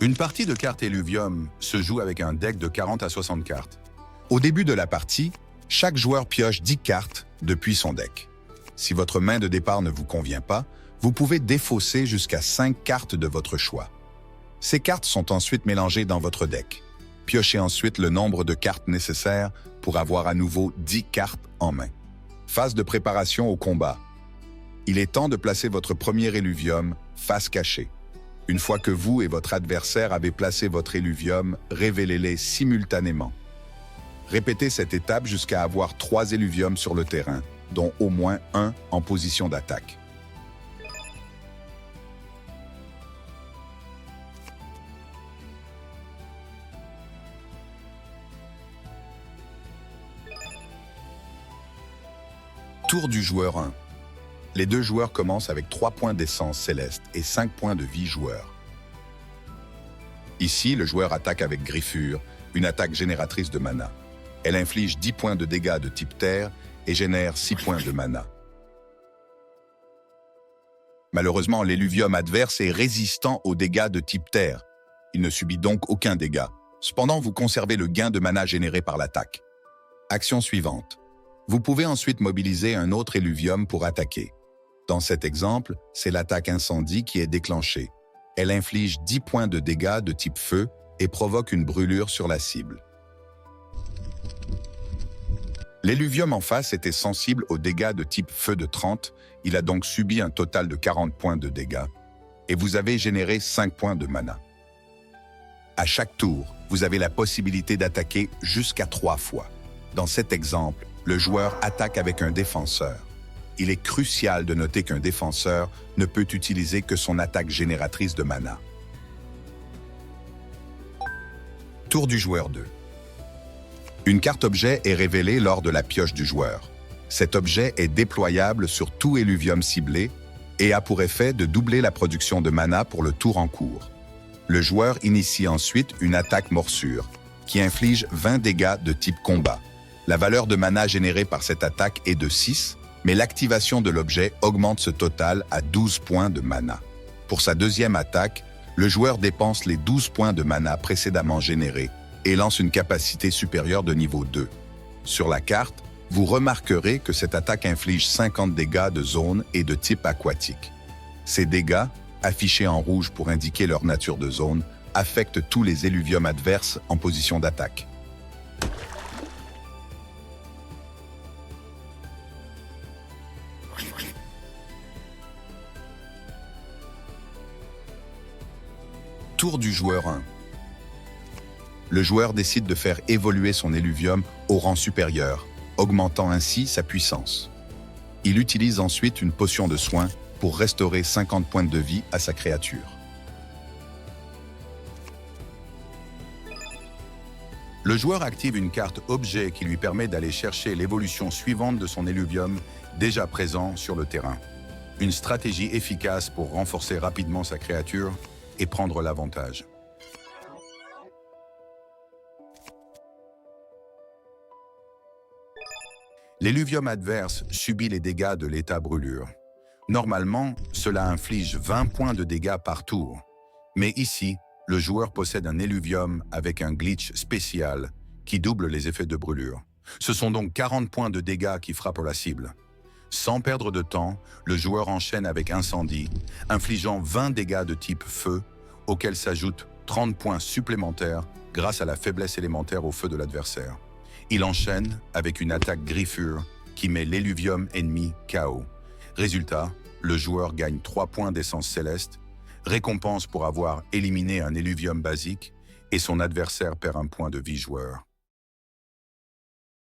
Une partie de cartes Illuvium se joue avec un deck de 40 à 60 cartes. Au début de la partie, chaque joueur pioche 10 cartes depuis son deck. Si votre main de départ ne vous convient pas, vous pouvez défausser jusqu'à 5 cartes de votre choix. Ces cartes sont ensuite mélangées dans votre deck. Piochez ensuite le nombre de cartes nécessaires pour avoir à nouveau 10 cartes en main. Phase de préparation au combat. Il est temps de placer votre premier Illuvium face cachée. Une fois que vous et votre adversaire avez placé votre Illuvium, révélez-les simultanément. Répétez cette étape jusqu'à avoir 3 Illuviums sur le terrain, dont au moins un en position d'attaque. Tour du joueur 1. Les deux joueurs commencent avec 3 points d'essence céleste et 5 points de vie joueur. Ici, le joueur attaque avec Griffure, une attaque génératrice de mana. Elle inflige 10 points de dégâts de type terre et génère 6 points de mana. Malheureusement, l'Illuvium adverse est résistant aux dégâts de type terre. Il ne subit donc aucun dégât. Cependant, vous conservez le gain de mana généré par l'attaque. Action suivante. Vous pouvez ensuite mobiliser un autre Illuvium pour attaquer. Dans cet exemple, c'est l'attaque incendie qui est déclenchée. Elle inflige 10 points de dégâts de type feu et provoque une brûlure sur la cible. L'Illuvium en face était sensible aux dégâts de type feu de 30, il a donc subi un total de 40 points de dégâts, et vous avez généré 5 points de mana. À chaque tour, vous avez la possibilité d'attaquer jusqu'à 3 fois. Dans cet exemple, le joueur attaque avec un défenseur. Il est crucial de noter qu'un défenseur ne peut utiliser que son attaque génératrice de mana. Tour du joueur 2. Une carte objet est révélée lors de la pioche du joueur. Cet objet est déployable sur tout Illuvium ciblé et a pour effet de doubler la production de mana pour le tour en cours. Le joueur initie ensuite une attaque morsure, qui inflige 20 dégâts de type combat. La valeur de mana générée par cette attaque est de 6, mais l'activation de l'objet augmente ce total à 12 points de mana. Pour sa deuxième attaque, le joueur dépense les 12 points de mana précédemment générés et lance une capacité supérieure de niveau 2. Sur la carte, vous remarquerez que cette attaque inflige 50 dégâts de zone et de type aquatique. Ces dégâts, affichés en rouge pour indiquer leur nature de zone, affectent tous les Illuviums adverses en position d'attaque. Tour du joueur 1. Le joueur décide de faire évoluer son Illuvium au rang supérieur, augmentant ainsi sa puissance. Il utilise ensuite une potion de soin pour restaurer 50 points de vie à sa créature. Le joueur active une carte objet qui lui permet d'aller chercher l'évolution suivante de son Illuvium déjà présent sur le terrain. Une stratégie efficace pour renforcer rapidement sa créature et prendre l'avantage. L'Illuvium adverse subit les dégâts de l'état brûlure. Normalement, cela inflige 20 points de dégâts par tour. Mais ici, le joueur possède un Illuvium avec un glitch spécial qui double les effets de brûlure. Ce sont donc 40 points de dégâts qui frappent la cible. Sans perdre de temps, le joueur enchaîne avec Incendie, infligeant 20 dégâts de type feu, auxquels s'ajoutent 30 points supplémentaires grâce à la faiblesse élémentaire au feu de l'adversaire. Il enchaîne avec une attaque Griffure qui met l'Illuvium ennemi KO. Résultat, le joueur gagne 3 points d'essence céleste, récompense pour avoir éliminé un Illuvium basique, et son adversaire perd un point de vie joueur.